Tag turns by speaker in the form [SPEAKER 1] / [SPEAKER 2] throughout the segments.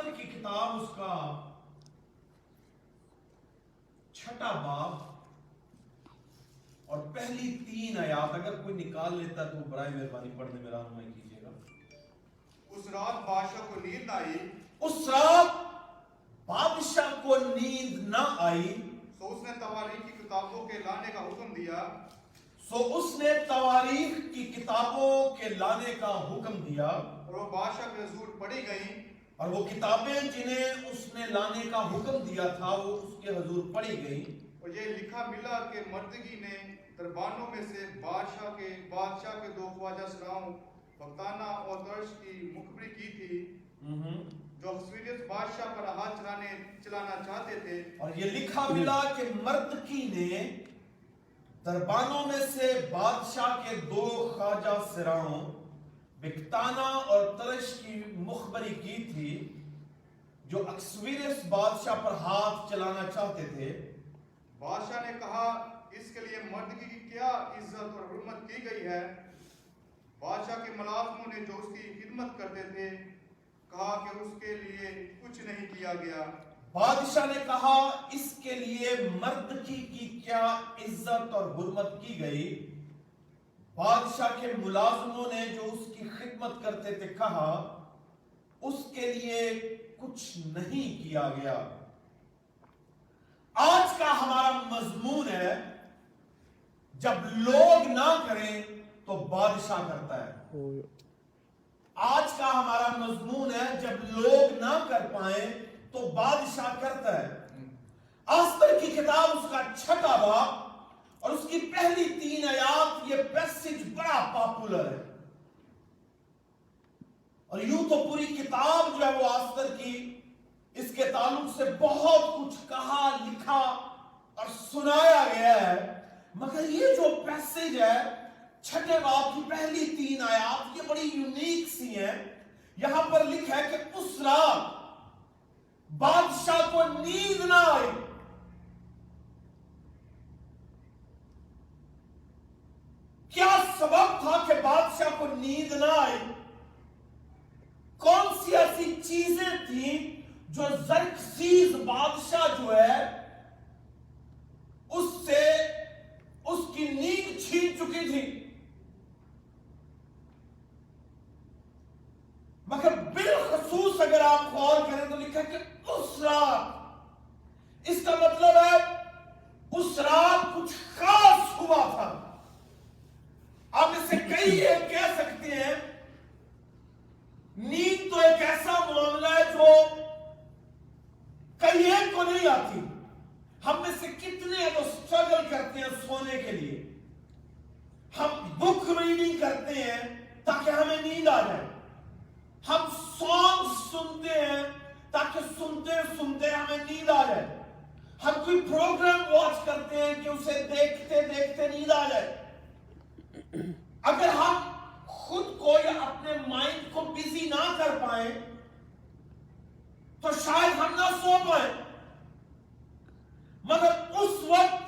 [SPEAKER 1] Esther کی کتاب اس کا 6 باب اور پہلی 3 آیات اگر کوئی نکال لیتا تو برائے مہربانی پڑھنے میں رہنمائی کیجیے گا۔
[SPEAKER 2] اس رات بادشاہ کو نیند نہ آئی،
[SPEAKER 1] اس رات بادشاہ کو نیند نہ آئی،
[SPEAKER 2] سو اس نے تواریخ کی کتابوں کے لانے کا حکم دیا،
[SPEAKER 1] اس نے تواریخ کی کتابوں کے لانے کا حکم دیا،
[SPEAKER 2] اور وہ بادشاہ کے حضور پڑھی گئیں،
[SPEAKER 1] اور وہ کتابیں جنہیں اس نے لانے کا حکم دیا تھا وہ اس کے حضور پڑھی گئیں،
[SPEAKER 2] اور یہ لکھا ملا کہ مردگی نے دربانوں میں سے بادشاہ کے 2 خواجہ سراؤں بگتانہ اور ترش کی مخبری کی تھی، جو اکسویروس بادشاہ پر ہاتھ چلانا چاہتے تھے۔
[SPEAKER 1] اور یہ لکھا ملا کہ مردکی نے دربانوں میں سے بادشاہ کے 2 خواجہ سراؤں بگتانہ اور ترش کی مخبری کی تھی، جو اکسویروس بادشاہ پر ہاتھ چلانا چاہتے تھے۔
[SPEAKER 2] بادشاہ نے کہا، اس کے لیے مردگی کی کیا عزت اور حرمت کی گئی ہے؟ بادشاہ کے ملازموں نے جو اس کی خدمت کرتے تھے کہا کہ اس کے لیے کچھ نہیں کیا گیا۔
[SPEAKER 1] بادشاہ نے کہا، اس کے لیے مردکی کی کیا عزت اور حرمت کی گئی؟ بادشاہ کے ملازموں نے جو اس کی خدمت کرتے تھے کہا، اس کے لیے کچھ نہیں کیا گیا۔ آج کا ہمارا مضمون ہے، جب لوگ نہ کریں تو بادشاہ کرتا ہے۔ آج کا ہمارا مضمون ہے، جب لوگ نہ کر پائیں تو بادشاہ کرتا ہے۔ آستر کی کتاب اس کا 6 باب اور اس کی پہلی 3 آیات، یہ پیسج بڑا پاپولر ہے، اور یوں تو پوری کتاب جو ہے وہ آستر کی اس کے تعلق سے بہت کچھ کہا، لکھا اور سنایا گیا ہے، مگر یہ جو پیسج ہے 6 باب کی پہلی 3 آیات، یہ بڑی یونیک سی ہیں۔ یہاں پر لکھا ہے کہ اس رات بادشاہ کو نیند نہ آئی۔ کیا سبب تھا کہ بادشاہ کو نیند نہ آئی؟ کون سی ایسی چیزیں تھیں جو زرخسیس بادشاہ جو ہے اس سے اس کی نیند چھین چکی تھی؟ مگر بالخصوص اگر آپ غور کریں تو لکھا کہ اس رات، اس کا مطلب ہے اس رات کچھ خاص ہوا تھا۔ آپ اس سے کئی یہ کہہ سکتے ہیں، نیند تو ایک ایسا معاملہ ہے جو کئی ایک کو نہیں آتی۔ ہم میں سے کتنے ہیں جو سٹرگل کرتے ہیں سونے کے لیے؟ ہم بک ریڈنگ کرتے ہیں تاکہ ہمیں نیند آ جائے، ہم سانگ سنتے ہیں تاکہ سنتے سنتے ہمیں نیند آ جائے، ہم کوئی پروگرام واچ کرتے ہیں کہ اسے دیکھتے دیکھتے نیند آ جائے۔ اگر ہم خود کو یا اپنے مائنڈ کو بزی نہ کر پائیں تو شاید ہم نہ سو پائیں، مگر اس وقت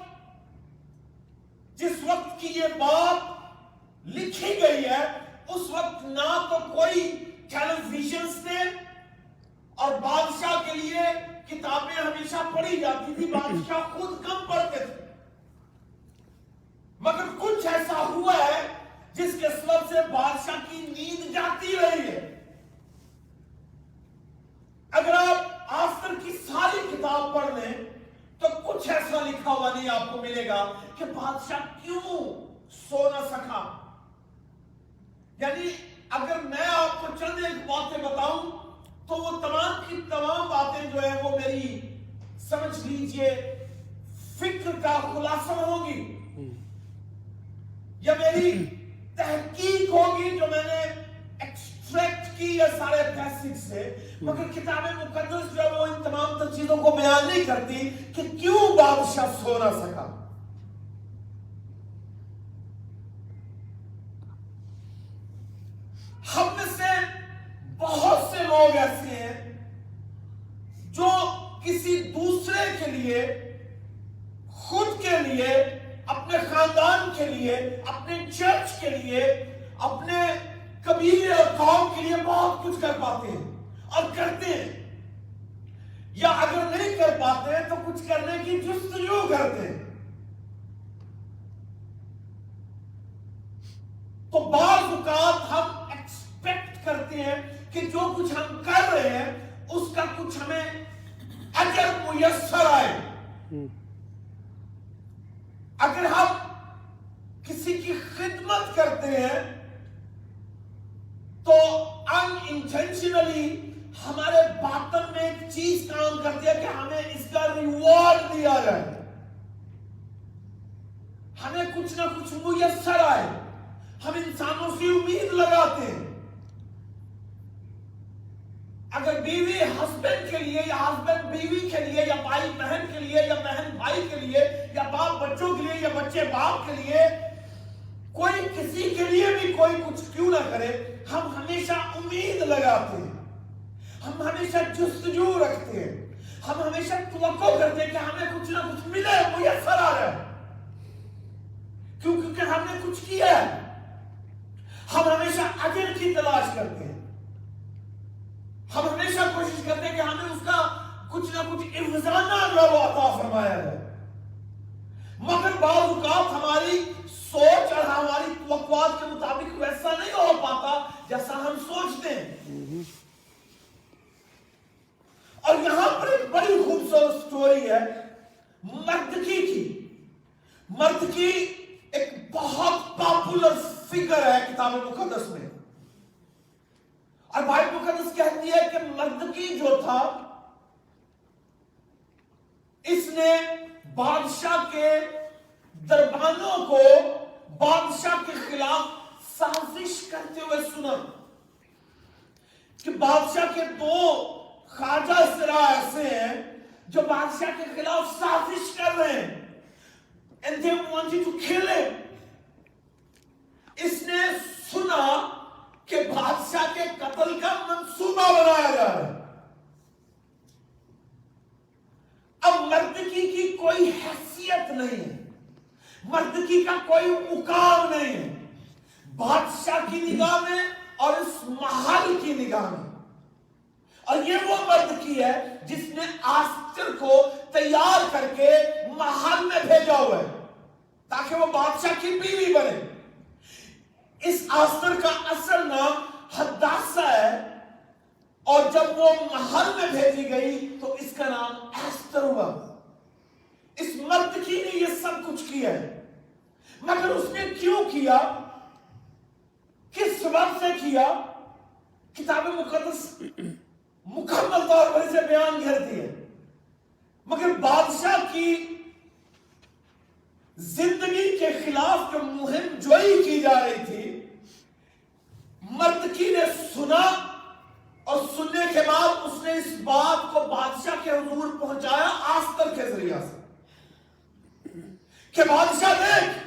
[SPEAKER 1] جس وقت کی یہ بات لکھی گئی ہے، اس وقت نہ تو کوئی ٹیلی ویژنز تھے، اور بادشاہ کے لیے کتابیں ہمیشہ پڑھی جاتی تھی، بادشاہ خود کم پڑھتے تھے، مگر کچھ ایسا ہوا ہے جس کے سبب سے بادشاہ کی نیند جاتی رہی ہے۔ اگر آپ آستر کی ساری کتاب پڑھ لیں تو کچھ ایسا لکھا ہوا نہیں آپ کو ملے گا کہ بادشاہ کیوں سو نہ سکا۔ یعنی اگر میں آپ کو چند ایک باتیں بتاؤں تو وہ تمام کی تمام باتیں جو ہیں وہ میری سمجھ لیجئے فکر کا خلاصہ ہوگی، یا میری تحقیق ہوگی جو میں نے ایکسٹریکٹ کی ہے سارے پیسج سے، مگر کتاب مقدس جو وہ ان تمام تر چیزوں کو بیان نہیں کرتی کہ کیوں بادشاہ سو نہ سکا۔ ہم میں سے بہت سے لوگ ایسے ہیں جو کسی دوسرے کے لیے، خود کے لیے، اپنے خاندان کے لیے، اپنے چرچ کے لیے، اپنے قبیلے اور قوم کے لیے بہت کچھ کر پاتے ہیں اور کرتے ہیں، پاتے ہیں تو کچھ کرنے کی جستجو کرتے ہیں. تو بعض اوقات ہم ایکسپیکٹ کرتے ہیں کہ جو کچھ ہم کر رہے ہیں اس کا کچھ ہمیں اجر میسر آئے. اگر ہم کسی کی خدمت کرتے ہیں تو ان انٹینشنلی ہمارے باطن میں ایک چیز کام کرتی ہے کہ ہمیں اس کا ریوارڈ دیا جائے, ہمیں کچھ نہ کچھ میسر آئے. ہم انسانوں سے امید لگاتے ہیں. اگر بیوی ہسبینڈ کے لیے یا ہسبینڈ بیوی کے لیے یا بھائی بہن کے لیے یا بہن بھائی کے لیے یا باپ بچوں کے لیے یا بچے باپ کے لیے کوئی کسی کے لیے بھی کوئی کچھ کیوں نہ کرے, ہم ہمیشہ امید لگاتے ہیں, ہم ہمیشہ جستجو رکھتے ہیں, ہم ہمیشہ توقع کرتے ہیں کہ ہمیں کچھ نہ کچھ ملے, میسر آ رہا ہے کیونکہ ہم نے کچھ کیا ہے. ہم ہمیشہ اجر کی تلاش کرتے ہیں, ہم ہمیشہ کوشش کرتے ہیں کہ ہمیں اس کا کچھ نہ کچھ عوضانہ جو وہ عطا فرمایا ہے. مگر بعض اوقات ہماری سوچ اور ہماری توقعات کے مطابق ویسا نہیں ہو پاتا جیسا ہم سوچتے ہیں. اور یہاں پر ایک بڑی خوبصورت سٹوری ہے مردکی کی. مردکی ایک بہت پاپولر فگر ہے کتاب مقدس میں, اور بائبل مقدس کہتی ہے کہ مردکی جو تھا اس نے بادشاہ کے دربانوں کو بادشاہ کے خلاف سازش کرتے ہوئے سنا کہ بادشاہ کے دو خواجہ سرا ایسے ہیں جو بادشاہ کے خلاف سازش کر رہے ہیں, and they wanted to kill him. اس نے سنا کہ بادشاہ کے قتل کا منصوبہ بنایا جا رہا ہے. اب مردکی کی کوئی حیثیت نہیں ہے, مردکی کا کوئی مقام نہیں ہے بادشاہ کی نگاہ میں اور اس محل کی نگاہ میں. اور یہ وہ مردکی ہے جس نے آستر کو تیار کر کے محل میں بھیجا ہوا ہے تاکہ وہ بادشاہ کی بیوی بنے. اس آستر کا اصل نام حداسہ ہے, اور جب وہ محل میں بھیجی گئی تو اس کا نام ایستر ہوا. اس مردکی نے یہ سب کچھ کیا ہے, مگر اس نے کیوں کیا, کس سبب سے کیا, کتاب مقدس مکمل طور پر اسے بیان کرتی ہے. مگر بادشاہ کی زندگی کے خلاف جو مہم جوئی کی جا رہی تھی, مردکی نے سنا, اور سننے کے بعد اس نے اس بات کو بادشاہ کے حضور پہنچایا آستر کے ذریعہ سے کہ بادشاہ دیکھ,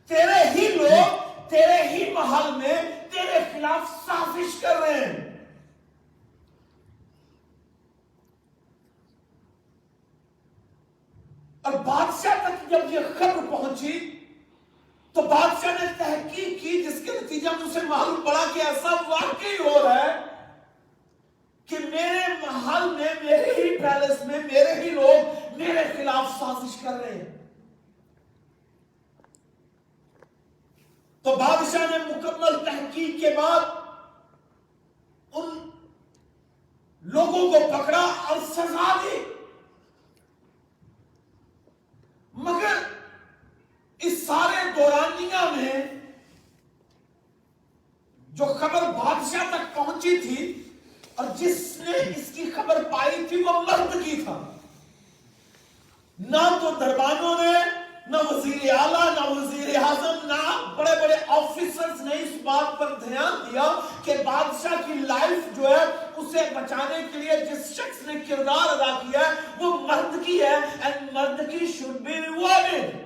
[SPEAKER 1] تیرے ہی لوگ تیرے ہی محل میں تیرے خلاف سازش کر رہے ہیں. اور بادشاہ تک جب یہ خبر پہنچی تو بادشاہ نے تحقیق کی, جس کے نتیجہ میں اسے معلوم پڑا کہ ایسا واقعی ہو رہا ہے کہ میرے محل میں, میرے ہی پیلس میں میرے ہی لوگ میرے خلاف سازش کر رہے ہیں. تو بادشاہ نے مکمل تحقیق کے بعد ان لوگوں کو پکڑا اور سزا دی. مگر اس سارے دورانیہ میں جو خبر بادشاہ تک پہنچی تھی اور جس نے اس کی خبر پائی تھی وہ مردکی تھا. نہ تو دربانوں نے, نہ وزیر اعلیٰ, نہ وزیر اعظم, نہ بڑے بڑے آفیسرز نے اس بات پر دھیان دیا کہ بادشاہ کی لائف جو ہے اسے بچانے کے لیے جس شخص نے کردار ادا کیا ہے وہ مردکی ہے, and مردکی should be rewarded.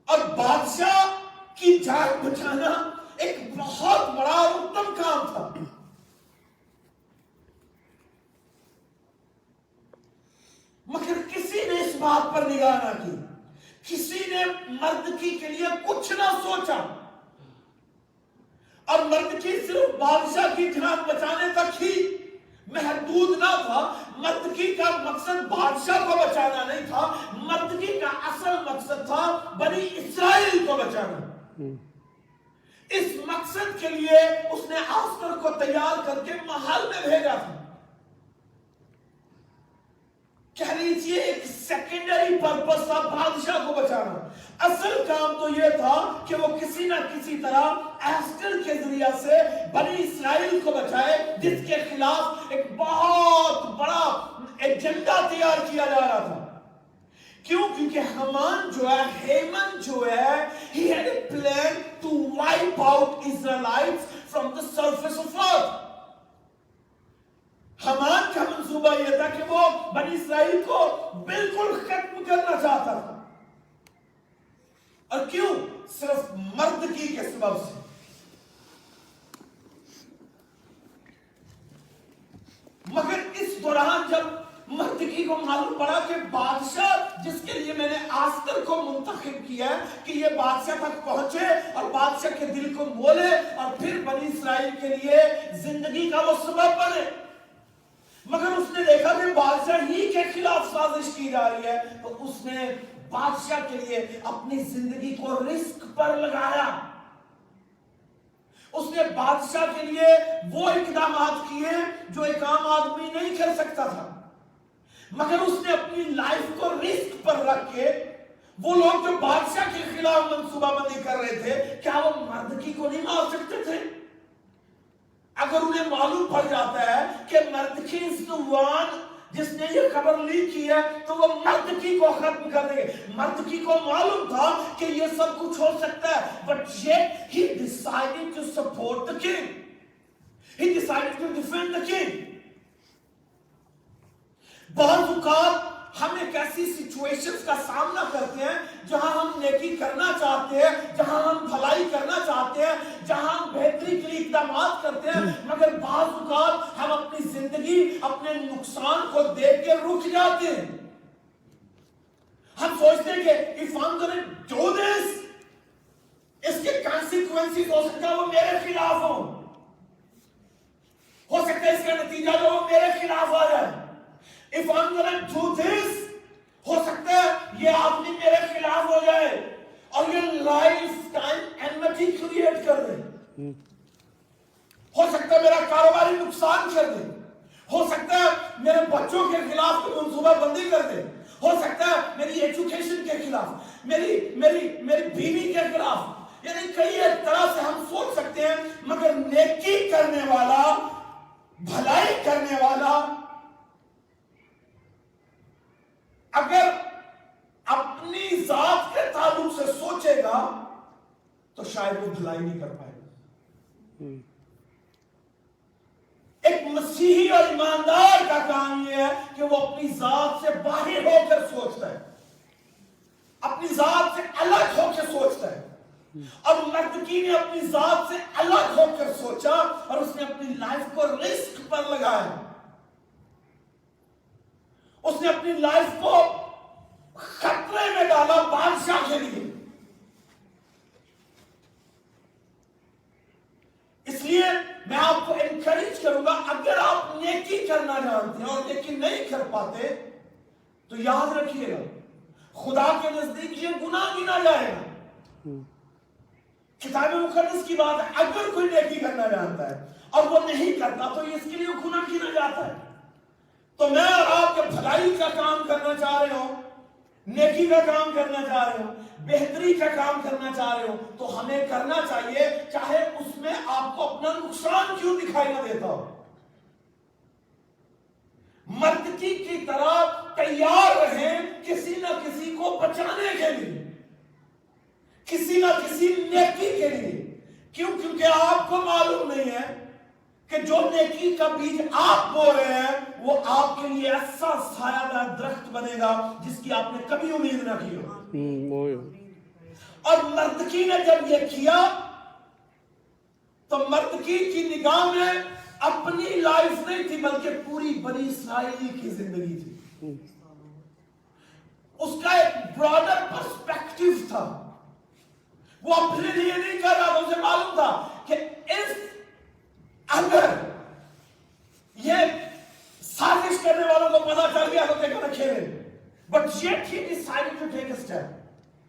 [SPEAKER 1] اور بادشاہ کی جان بچانا ایک بہت بڑا اور اتم کام تھا. مگر کسی نے اس بات پر نگاہ نہ کی, کسی نے مردکی کے لیے کچھ نہ سوچا, اور مردکی صرف بادشاہ کی جان بچانے تک ہی محدود نہ تھا. مردکی کا مقصد بادشاہ کو بچانا نہیں تھا, مردکی کا اصل مقصد تھا بنی اسرائیل کو بچانا. اس مقصد کے لیے اس نے آستر کو تیار کر کے محل میں بھیجا تھا. کہہ لیجیے ایک سیکنڈری پرپس تھا بادشاہ کو بچانا. اصل کام تو یہ تھا کہ وہ کسی نہ کسی طرح ایسٹر کے ذریعہ سے بنی اسرائیل کو بچائے, جس کے خلاف ایک بہت بڑا ایجنڈا تیار کیا جا رہا تھا. کیوں؟ کیونکہ حمان جو ہے, ہیمن جو ہے, he had a plan to wipe out Israelites from the surface of earth. حمان کا منصوبہ یہ تھا کہ وہ بنی اسرائیل کو بالکل ختم کرنا چاہتا تھا. اور کیوں؟ صرف مردکی کے سبب سے. مگر اس دوران جب مردکی کو معلوم پڑا کہ بادشاہ جس کے لیے میں نے آستر کو منتخب کیا ہے کہ یہ بادشاہ تک پہنچے اور بادشاہ کے دل کو مولے اور پھر بنی اسرائیل کے لیے زندگی کا وہ سبب بنے, مگر اس نے دیکھا کہ بادشاہ ہی کے خلاف سازش کی جا رہی ہے, تو اس نے بادشاہ کے لیے اپنی زندگی کو رسک پر لگایا. اس نے بادشاہ کے لیے وہ اقدامات کیے جو ایک عام آدمی نہیں کر سکتا تھا, مگر اس نے اپنی لائف کو رسک پر رکھ کے وہ لوگ جو بادشاہ کے خلاف منصوبہ بندی کر رہے تھے, کیا وہ مردکی کو نہیں مار سکتے تھے؟ اگر انہیں معلوم پڑ جاتا ہے کہ مردکی is the one جس نے یہ خبر لیک کی ہے, تو وہ مردکی کو ختم کر دیں گے. مردکی کو معلوم تھا کہ یہ سب کچھ ہو سکتا ہے, but yet he decided to support the king. He decided to defend the king. بعض اوقات ہم ایک ایسی سچویشنز کا سامنا کرتے ہیں جہاں ہم نیکی کرنا چاہتے ہیں, جہاں ہم بھلائی کرنا چاہتے ہیں, جہاں ہم بہتری کے لیے اقدامات کرتے ہیں, مگر بعض اوقات ہم اپنی زندگی اپنے نقصان کو دیکھ کے رک جاتے ہیں. ہم سوچتے ہیں کہ if I'm gonna do this, اس کے consequences ہو سکتا ہے وہ میرے خلاف ہو سکتا ہے اس کا نتیجہ جو وہ میرے خلاف آ جائے. If I'm gonna do this, ہو سکتا ہے یہ آدمی میرے خلاف ہو جائے اور یہ لائف ٹائم enmity کریٹ کر دے. ہو سکتا ہے میرا کاروباری نقصان کر دے, ہو سکتا ہے میرے بچوں کے خلاف کوئی منصوبہ بندی کر دے, ہو سکتا ہے میری ایجوکیشن کے خلاف, میری بیوی کے خلاف. یعنی کئی ایک طرح سے ہم سوچ سکتے ہیں, مگر نیکی کرنے والا, بھلائی کرنے والا اگر اپنی ذات کے تعلق سے سوچے گا تو شاید وہ بھلائی نہیں کر پائے گا. ایک مسیحی اور ایماندار کا کام یہ ہے کہ وہ اپنی ذات سے باہر ہو کر سوچتا ہے, اپنی ذات سے الگ ہو کے سوچتا ہے. اور مردکی نے اپنی ذات سے الگ ہو کر سوچا اور اس نے اپنی لائف کو رسک پر لگایا. اس نے اپنی لائف کو خطرے میں ڈالا بادشاہ کے لیے. اس لیے میں آپ کو انکریج کروں گا, اگر آپ نیکی کرنا جانتے ہیں اور نیکی نہیں کر پاتے تو یاد رکھیے گا خدا کے نزدیک یہ گناہ گنا جائے گا. کتاب مقدس کی بات ہے, اگر کوئی نیکی کرنا جانتا ہے اور وہ نہیں کرتا تو اس کے لیے گناہ گنا جاتا ہے. تو میں اور آپ کے بھلائی کا کام کرنا چاہ رہے ہوں, نیکی کا کام کرنا چاہ رہے ہوں, بہتری کا کام کرنا چاہ رہے ہوں, تو ہمیں کرنا چاہیے چاہے اس میں آپ کو اپنا نقصان کیوں دکھائی نہ دیتا ہو. مردکی کی طرح تیار رہیں کسی نہ کسی کو بچانے کے لیے, کسی نہ کسی نیکی کے لیے. کیوں؟ کیونکہ آپ کو معلوم نہیں ہے کہ جو نیکی کا بیج آپ بو رہے ہیں وہ آپ کے لیے ایسا سایہ دار درخت بنے گا جس کی آپ نے کبھی امید نہ کی ہو. اور مردکی نے جب یہ کیا تو مردکی کی نگاہ میں اپنی لائف نہیں تھی بلکہ پوری بنی اسرائیل کی زندگی تھی. اس کا ایک براڈر پرسپیکٹیو تھا. وہ اپنے لیے نہیں کر رہا تھا, اسے معلوم تھا کہ اگر یہ but yet he decided to take a step.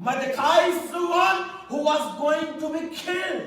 [SPEAKER 1] Mordecai is the one who was going to be killed.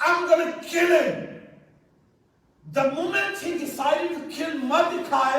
[SPEAKER 1] I'm going to kill him. The moment he decided to kill Mordecai,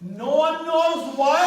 [SPEAKER 1] No one knows why,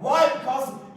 [SPEAKER 1] Why? Because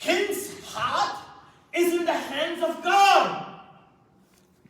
[SPEAKER 1] King's heart is in the hands of God.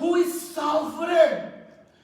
[SPEAKER 1] who is sovereign.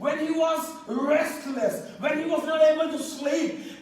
[SPEAKER 1] when he was restless, when he was not able to sleep,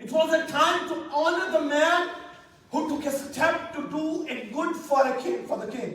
[SPEAKER 1] It was a time to honor the man who took a step to do a good for a king, for the king.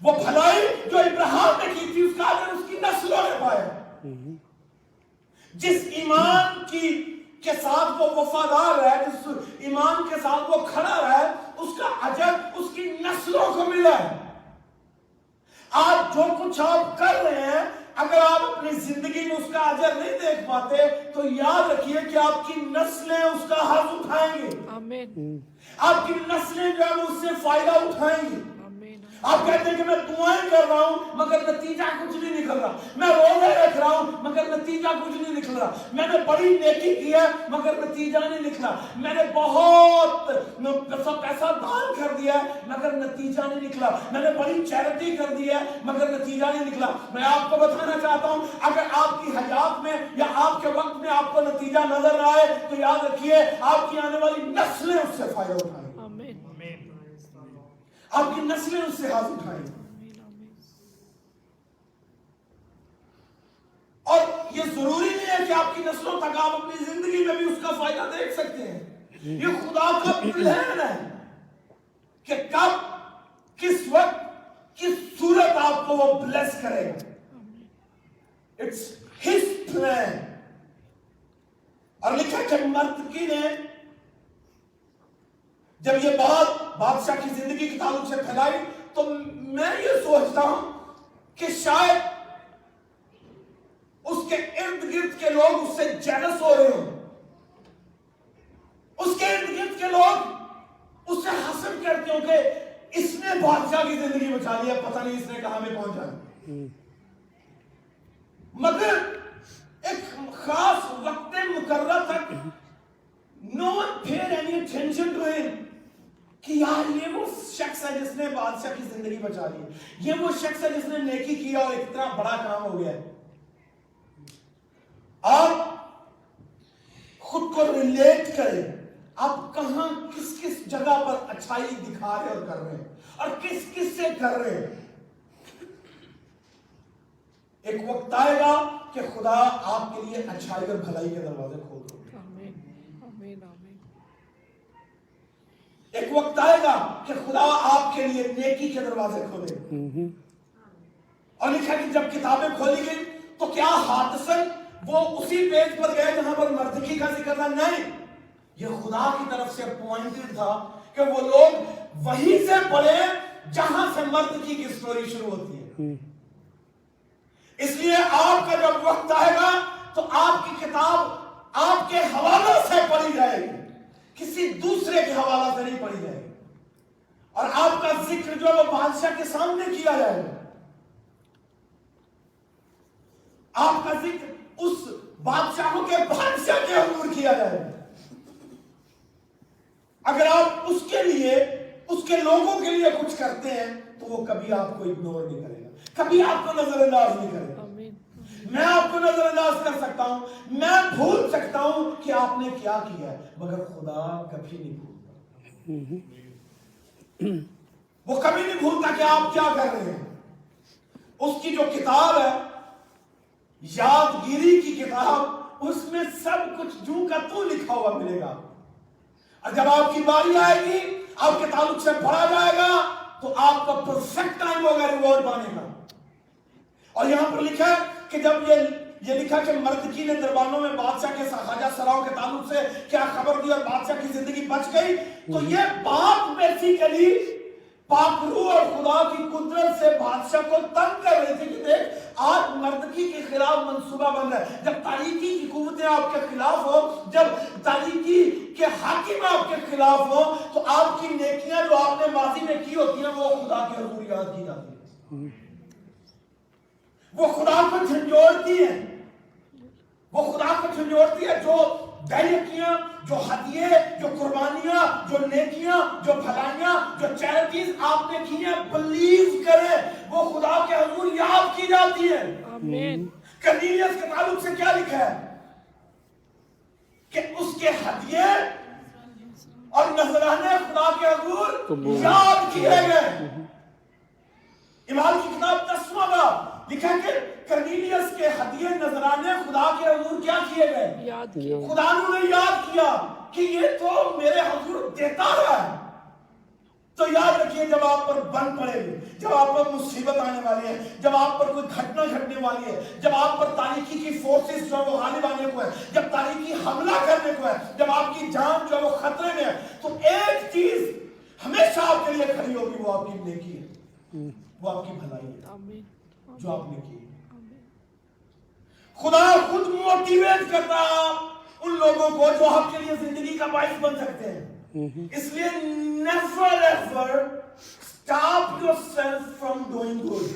[SPEAKER 1] وہ بھلائی جو ابراہیم نے کی تھی اس کا اجر اس کی نسلوں نے پایا. جس ایمان کے ساتھ وہ وفادار ہے, جس ایمان کے ساتھ وہ کھڑا ہے, اس کا اجر اس کی نسلوں کو ملا ہے. آج جو کچھ آپ کر رہے ہیں, اگر آپ اپنی زندگی میں اس کا اجر نہیں دیکھ پاتے تو یاد رکھیے کہ آپ کی نسلیں اس کا حظ اٹھائیں گے.
[SPEAKER 3] آمین.
[SPEAKER 1] آپ کی نسلیں جو ہے اس سے فائدہ اٹھائیں گی.
[SPEAKER 3] آمین.
[SPEAKER 1] آپ کہتے ہیں کہ میں دعائیں کر رہا ہوں مگر نتیجہ کچھ نہیں نکل رہا, میں روزے رکھ رہا ہوں مگر نتیجہ کچھ نہیں نکل رہا, میں نے بڑی نیکی کی ہے مگر نتیجہ نہیں نکلا, میں نے بہت پیسہ دان کر دیا ہے مگر نتیجہ نہیں نکلا, میں نے بڑی چیریٹی کر دی ہے مگر نتیجہ نہیں نکلا. میں آپ کو بتانا چاہتا ہوں, اگر آپ کی حیات میں یا آپ کے وقت میں آپ کو نتیجہ نظر آئے تو یاد رکھیے آپ کی آنے والی نسلیں اس سے فائدہ اٹھائیں.
[SPEAKER 3] آمین.
[SPEAKER 1] آپ کی نسلیں اس سے حاصل اٹھائیں. اور یہ ضروری نہیں ہے کہ آپ کی نسلوں تک آپ اپنی زندگی میں بھی اس کا فائدہ دیکھ سکتے ہیں. یہ خدا کا پلان ہے کہ کب, کس وقت, کس صورت آپ کو وہ بلیس کرے گا. It's his plan. اور لکھا کہ مرتقی نے جب یہ بات بادشاہ کی زندگی کے تعلق سے پھیلائی تو میں یہ سوچتا ہوں کہ شاید اس کے ارد گرد کے لوگ اس سے جیلس ہو رہے ہوں. اس کے ارد گرد کے لوگ اس سے حسد کرتے ہوں کہ اس نے بادشاہ کی زندگی بچا لیا, پتہ نہیں اس نے کہاں میں پہنچا. مگر ایک خاص وقت مقررہ تک no one paid any attention to him کہ یار یہ وہ شخص ہے جس نے بادشاہ کی زندگی بچا لی, یہ وہ شخص ہے جس نے نیکی کیا اور اتنا بڑا کام ہو گیا ہے. آپ خود کو ریلیٹ کریں, آپ کہاں کس کس جگہ پر اچھائی دکھا رہے اور کر رہے ہیں اور کس کس سے کر رہے ہیں. ایک وقت آئے گا کہ خدا آپ کے لیے اچھائی اور بھلائی کے دروازے کھول دے. ایک وقت آئے گا کہ خدا آپ کے لیے نیکی کے دروازے کھولے. اور لکھا کہ جب کتابیں کھولی گئی تو کیا حادثن وہ اسی پیج پر گئے جہاں پر مردکی کا ذکر تھا؟ نہیں, یہ خدا کی طرف سے اپوائنٹڈ تھا کہ وہ لوگ وہیں سے پڑھے جہاں سے مردکی کی سٹوری شروع ہوتی ہے. اس لیے آپ کا جب وقت آئے گا تو آپ کی کتاب آپ کے حوالوں سے پڑھی جائے گی, کسی دوسرے کے حوالہ سے نہیں پڑھی جائے گی. اور آپ کا ذکر جو وہ بادشاہ کے سامنے کیا جائے گا. آپ کا ذکر اس بادشاہوں کے بادشاہ کے حضور کیا جائے گا. اگر آپ اس کے لیے, اس کے لوگوں کے لیے کچھ کرتے ہیں تو وہ کبھی آپ کو اگنور نہیں کرے گا, کبھی آپ کو نظر انداز نہیں کرے گا. میں آپ کو نظر انداز کر سکتا ہوں, میں بھول سکتا ہوں کہ آپ نے کیا کیا ہے, مگر خدا کبھی نہیں بھولتا. وہ کبھی نہیں بھولتا کہ آپ کیا کر رہے ہیں. اس کی جو کتاب ہے, یادگیری کی کتاب, اس میں سب کچھ جو کا تو لکھا ہوا ملے گا. اور جب آپ کی باری آئے گی, آپ کے تعلق سے پڑھا جائے گا تو آپ کا پرفیکٹ ٹائم ہوگا ریوارڈ پانے کا. اور یہاں پر لکھا ہے کہ جب یہ لکھا کہ مردکی نے دربانوں میں بادشاہ کے خواجہ سراؤں کے تعلق سے کیا خبر دی اور بادشاہ کی زندگی بچ گئی, تو یہ بات بیسیکلی پاک روح اور خدا کی قدرت سے بادشاہ کو تنگ کر رہی تھی کہ دیکھ آج مردکی کے خلاف منصوبہ بن رہا ہے. جب تاریکی کی قوتیں آپ کے خلاف ہو, جب تاریکی کے حاکم آپ کے خلاف ہو, تو آپ کی نیکیاں جو آپ نے ماضی میں کی ہوتی ہیں وہ خدا کے حضور یاد کی جاتی ہیں. وہ خدا کو جھنجھوڑتی ہے, وہ خدا کو جھنجھوڑتی ہے. جو دہیکیاں, جو ہدیے, جو قربانیاں, جو نیکیاں, جو بھلائیاں, جو چیریٹیز آپ نے کی ہیں, بلیو کریں وہ خدا کے حضور یاد کی جاتی ہے.
[SPEAKER 3] آمین.
[SPEAKER 1] کرنیلیس کے تعلق سے کیا لکھا ہے کہ اس کے ہدیے اور نذرانے خدا کے حضور یاد کیے گئے. ایمان کی کتاب 10واں باب لکھا کہ کرنیلیس کے ہدیے نذرانے خدا کے حضور کیا کیے گئے؟
[SPEAKER 3] یاد کیا.
[SPEAKER 1] خدا نے یاد کیا کہ یہ تو میرے حضور دیتا ہے, تو یاد رکھیے جب آپ پر بن پڑے گی، جب آپ پر مصیبت آنے والی ہے، جب آپ پر کوئی گھٹنا گھٹنے والی ہے، جب آپ پر تاریکی کی فورسز جو ہے وہ غالب آنے کو ہے، جب تاریکی حملہ کرنے کو ہے، جب آپ کی جان جو ہے وہ خطرے میں ہے، تو ایک چیز ہمیشہ آپ کے لیے کھڑی ہوگی، وہ آپ کی نیکی ہے، وہ آپ کی بھلائی ہے جو آپ نے کی۔ خدا خود موٹیویٹ کرتا ان لوگوں کو جو آپ کے لیے زندگی کا باعث بن سکتے ہیں۔ اس لیے never ever stop yourself from doing good۔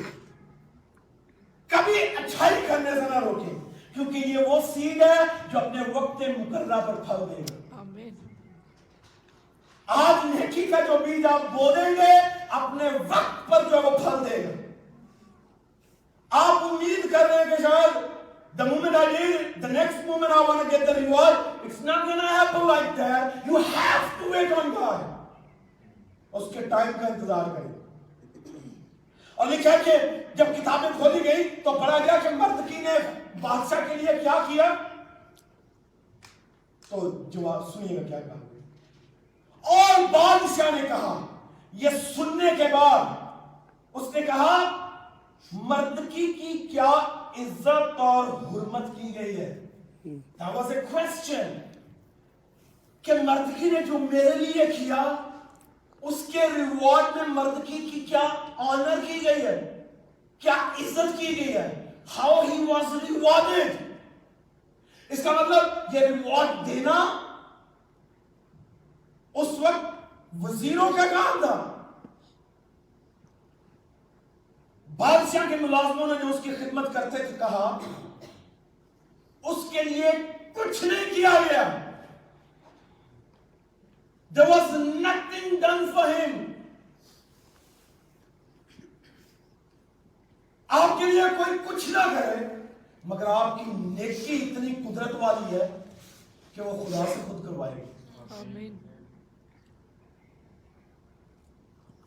[SPEAKER 1] کبھی اچھائی کرنے سے نہ روکیں، کیونکہ یہ وہ سیڈ ہے جو اپنے وقت مقررہ پر پھل دے گا۔ آج نیکی کا جو بیج آپ بو دیں گے اپنے وقت پر جو ہے وہ پھل دے گا۔ آپ امید کر رہے ہیں کہ شاید the moment I did it, the next moment I want to get the reward, it's not going to happen like that. You have to wait on God. اس کے ٹائم کا انتظار کریں۔ اور لکھا کہ جب کتابیں کھولی گئی تو پڑھا گیا کہ مردکی نے بادشاہ کے لیے کیا کیا، تو جواب سنیے گا کیا کہا۔ اور بادشاہ نے کہا، یہ سننے کے بعد اس نے کہا مردکی کی کیا عزت اور حرمت کی گئی ہے۔ That was a question کہ مردکی نے جو میرے لیے کیا اس کے ریوارڈ میں مردکی کی کیا آنر کی گئی ہے، کیا عزت کی گئی ہے۔ How he was rewarded۔ اس کا مطلب یہ ریوارڈ دینا اس وقت وزیروں کا کام تھا۔ بادشاہ کے ملازموں نے جو اس کی خدمت کرتے تھے کہا اس کے لیے کچھ نہیں کیا گیا۔ There was nothing done for him۔ آپ کے لیے کوئی کچھ نہ کرے مگر آپ کی نیکی اتنی قدرت والی ہے کہ وہ خدا سے خود کروائے گی۔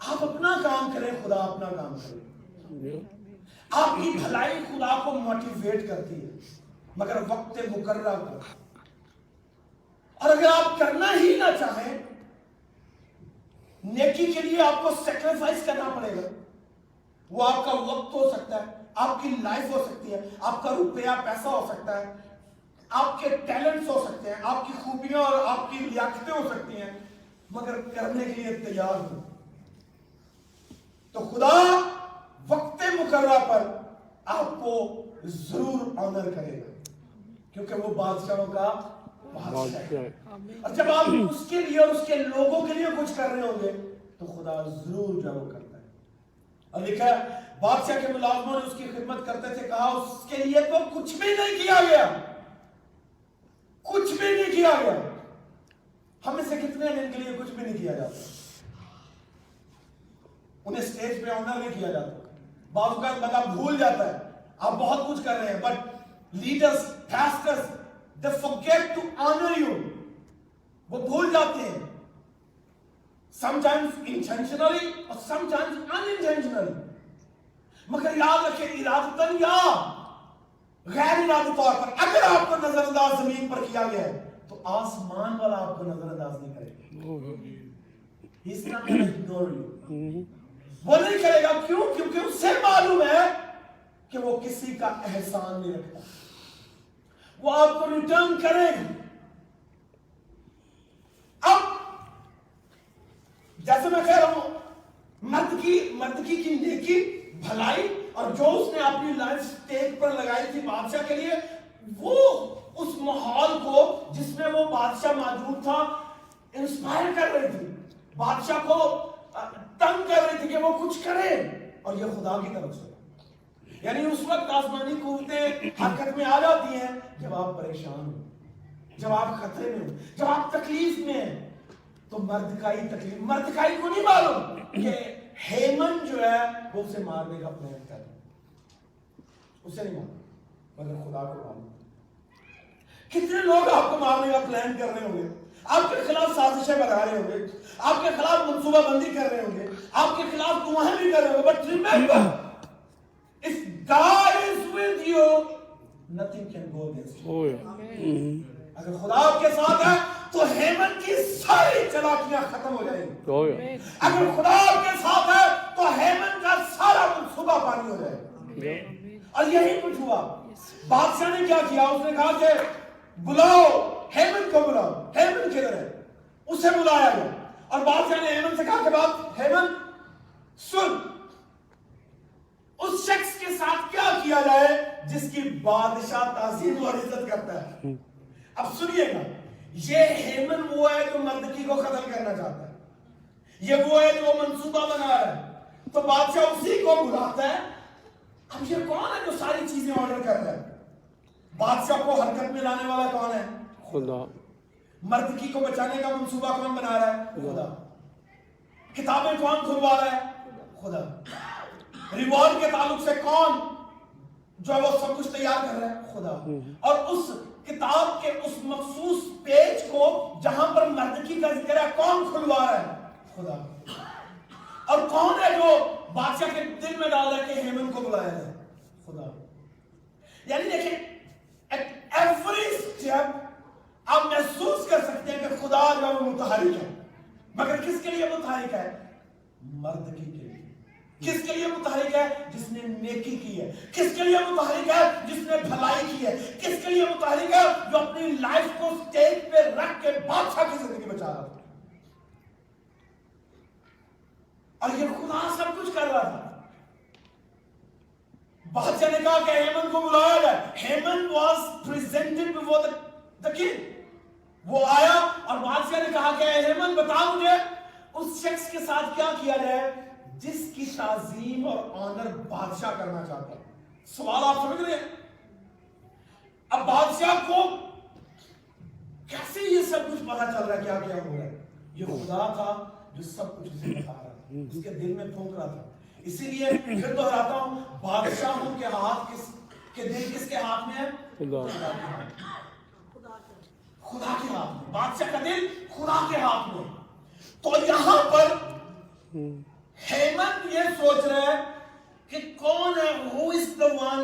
[SPEAKER 1] آپ اپنا کام کریں، خدا اپنا کام کرے۔ آپ کی بھلائی خدا کو موٹیویٹ کرتی ہے مگر وقت مقررہ کو، اور اگر آپ کرنا ہی نہ چاہیں نیکی کے لیے آپ کو سیکریفائس کرنا پڑے گا۔ وہ آپ کا وقت ہو سکتا ہے، آپ کی لائف ہو سکتی ہے، آپ کا روپیہ پیسہ ہو سکتا ہے، آپ کے ٹیلنٹس ہو سکتے ہیں، آپ کی خوبیاں اور آپ کی لیاقتیں ہو سکتی ہیں، مگر کرنے کے لیے تیار ہو تو خدا وقت مقررہ پر آپ کو ضرور آنر کرے گا، کیونکہ وہ بادشاہوں کا بادشاہ ہے۔ اور جب آپ اس کے لیے اور اس کے لوگوں کے لیے کچھ کر رہے ہوں گے تو خدا ضرور جو وہ کرتا ہے۔ اور لکھا ہے بادشاہ کے ملازموں نے اس کی خدمت کرتے تھے، کہا اس کے لیے تو کچھ بھی نہیں کیا گیا، کچھ بھی نہیں کیا گیا۔ ہم میں سے کتنے ہیں جن کے لیے کچھ بھی نہیں کیا جاتا؟ انہیں سٹیج پہ آنر نہیں کیا جاتا، بعض اوقات بندہ بھول جاتا ہے آپ بہت کچھ کر رہے ہیں، but leaders pastors they forget to honor you۔ وہ بھول جاتے ہیں، sometimes intentionally اور sometimes unintentionally۔ مگر یاد رکھیں ارادتاً یا غیر ارادی طور پر اگر آپ کو نظر انداز زمین پر کیا گیا ہے تو آسمان والا آپ کو نظر انداز نہیں کرے گا۔ He's not going to ignore you۔ وہ نہیں کرے گا، کیوں؟ کیونکہ اس سے معلوم ہے کہ وہ کسی کا احسان نہیں رکھتا، وہ آپ کو ریٹرن کرے گا۔ اب جیسے میں کہہ رہا ہوں مردکی کی نیکی بھلائی اور جو اس نے اپنی لائف سٹیک پر لگائی تھی بادشاہ کے لیے، وہ اس ماحول کو جس میں وہ بادشاہ موجود تھا انسپائر کر رہی تھی، بادشاہ کو تنگ کر رہی تھی کہ وہ کچھ کرے، اور یہ خدا کی طرف سے۔ یعنی اس وقت آسمانی قوتیں حرکت میں آ جاتی ہیں جب آپ پریشان ہو، جب آپ خطرے میں ہو، جب آپ تکلیف میں ہیں، تو مردکائی کو نہیں معلوم کہ ہیمن جو ہے وہ اسے مارنے کا پلان کر رہا ہے، اسے نہیں معلوم مگر خدا کو معلوم۔ کتنے لوگ آپ کو مارنے کا پلان کر رہے ہوں گے، آپ کے خلاف سازشیں بنا رہے ہوں گے، آپ کے خلاف منصوبہ بندی کر رہے ہوں گے، آپ کے خلاف دعائیں بھی کر رہے ہوں گے، but remember if God is with you nothing can go against you۔ اگر خدا آپ کے ساتھ ہے تو ہیمن کی ساری چلاکیاں ختم ہو جائیں گی. اگر خدا آپ کے ساتھ ہے تو ہیمن کا سارا منصوبہ پانی ہو جائے گا. اور یہی کچھ ہوا. بادشاہ نے کیا کیا؟ اس نے کہا کہ بلاؤ ہیمن کو، بلاؤ. ہیمن کدھر ہے؟ اسے بلایا گیا اور بادشاہ نے ہیمن سے کہا کہ بات ہیمن سن، اس شخص کے ساتھ کیا کیا جائے جس کی بادشاہ تعظیم اور عزت کرتا ہے. اب سنیے گا، یہ ہیمن وہ ہے جو مردکی کو قتل کرنا چاہتا ہے، یہ وہ ہے جو منصوبہ بنا رہا ہے. تو بادشاہ اسی کو بلاتا ہے. اب یہ کون ہے جو ساری چیزیں آرڈر کر رہا ہے؟ بادشاہ کو حرکت میں لانے والا کون ہے؟ خدا. مردکی کو بچانے کا منصوبہ کون بنا رہا ہے؟ خدا. کتابیں کون کھلوا رہا ہے؟ خدا. ریوارڈ کے تعلق سے کون جو ہے وہ سب کچھ تیار کر رہا ہے؟ خدا. اور اس کتاب کے اس مخصوص پیج کو جہاں پر مردکی کا ذکر ہے کون کھلوا رہا ہے؟ خدا. اور کون ہے جو بادشاہ کے دل میں ڈال رہا ہے کہ ہیمن کو بلایا جائے؟ خدا. یعنی دیکھیں ایوری اسٹیپ آپ محسوس کر سکتے ہیں کہ خدا جو ہے متحرک ہے. مگر کس کے لیے متحرک ہے؟ مردکی کے لیے. کس کے لیے متحرک ہے؟ جس نے نیکی کی ہے. کس کے لیے متحرک ہے؟ جس نے بھلائی کی ہے. کس کے لیے متحرک ہے؟ جو اپنی لائف کو سٹیج پہ رکھ کے بادشاہ کی زندگی بچا رہا تھا. اور یہ خدا سب کچھ کر رہا تھا. بادشاہ نے کہا کہ ہیمن کو بلایا جائے. Human was presented before the king. وہ آیا اور بادشاہ نے کہا کہ ہیمن بتا مجھے اس شخص کے ساتھ کیا کیا جائے جس کی تعظیم اور آنر بادشاہ کرنا چاہتا ہے. سوال آپ سمجھ رہے ہیں؟ اب بادشاہ کو کیسے یہ سب کچھ پتا چل رہا ہے کیا کیا ہو رہا ہے؟ یہ خدا تھا جو سب کچھ اسے بتا رہا تھا، اس کے دل میں پھونک رہا تھا. اسی لیے پھر دہراتا ہوں، بادشاہوں کے ہاتھ کے دل کس کے ہاتھ میں ہے؟ خدا کے ہاتھ میں. بادشاہ کا دل خدا کے ہاتھ میں. تو یہاں پر ہیمن یہ سوچ رہا ہے کہ کون ہے who is the one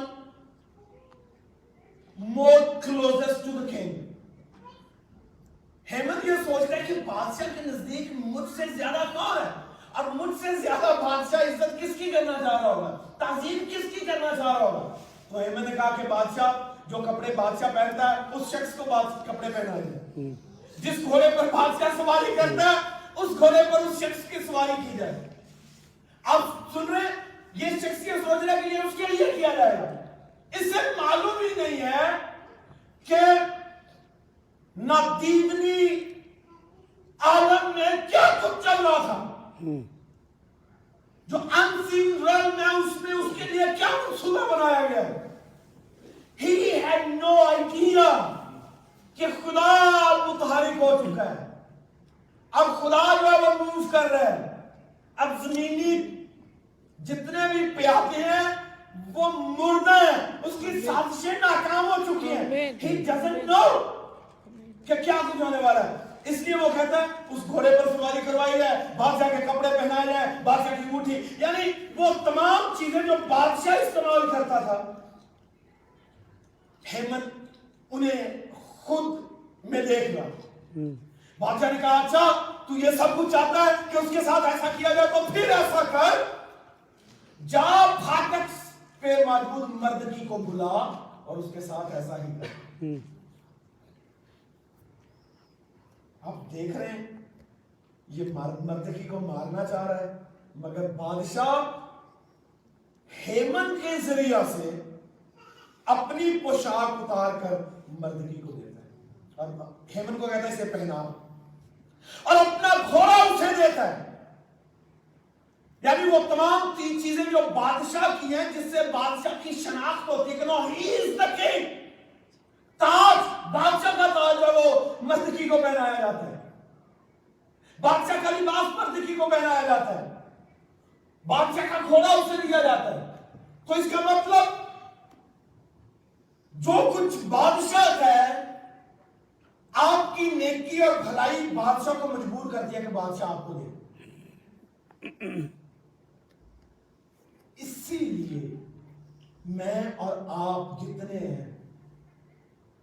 [SPEAKER 1] more closest to the king. Human یہ سوچ رہا ہے کہ بادشاہ کے نزدیک مجھ سے زیادہ کون ہے، اور مجھ سے زیادہ بادشاہ عزت کس کی کرنا چاہ رہا ہوگا، تعظیم کس کی کرنا چاہ رہا ہوگا. تو ہیمن نے کہا کہ بادشاہ جو کپڑے بادشاہ پہنتا ہے اس شخص کو کپڑے پہنائے جائے. جس گھوڑے پر بادشاہ سواری کرتا ہے اس گھوڑے پر اس شخص کی سواری کی جائے. اب سن رہے یہ شخص یہ سوچ رہا ہے کہ یہ اس کے لیے کیا جائے گا. اس سے معلوم ہی نہیں ہے کہ نادیدنی عالم میں کیا کچھ چل رہا تھا، جو انسین ریلم میں اس میں اس کے لیے کیا منصوبہ بنایا گیا. He had no idea کہ خدا متحرک ہو چکا ہے. اب خدا جو ہے وہ موو کر رہا ہے. اب زمینی جتنے بھی پیاتے ہیں وہ مردہ ہیں، اس کی سازشیں ناکام ہو چکی ہیں. He doesn't know کہ کیا کچھ ہونے والا ہے. اس لیے وہ کہتا ہے اس گھوڑے پر سواری کروائی جائے، بادشاہ کے کپڑے پہنائے جائے، بادشاہ کی انگوٹھی، یعنی وہ تمام چیزیں جو بادشاہ استعمال کرتا تھا. ہیمن انہیں خود میں دیکھ رہا. بادشاہ نے کہا اچھا تو یہ سب کچھ چاہتا ہے کہ اس کے ساتھ ایسا کیا جائے تو پھر ایسا کر، جا پھاٹک پہ موجود مردکی کو بلا اور اس کے ساتھ ایسا ہی کر. آپ دیکھ رہے ہیں یہ مردکی کو مارنا چاہ رہا ہے، مگر بادشاہ ہیمن کے ذریعہ سے اپنی پوشاک اتار کر مردکی کو دیتا ہے اور ہیمن کو کہتا ہے اسے پہنا اور اپنا گھوڑا اسے دیتا ہے. یعنی وہ تمام تین چیزیں جو بادشاہ کی ہیں جس سے بادشاہ کی شناخت ہوتی ہے کہ نو ہی از دا کنگ. تاج، بادشاہ کا تاج ہے وہ مردکی کو پہنایا جاتا ہے. بادشاہ کا لباس مردکی کو پہنایا جاتا ہے. بادشاہ کا گھوڑا اسے دیا جاتا ہے. تو اس کا مطلب جو کچھ بادشاہ کا ہے، آپ کی نیکی اور بھلائی بادشاہ کو مجبور کرتی ہے کہ بادشاہ آپ کو دے. اسی لیے میں اور آپ جتنے ہیں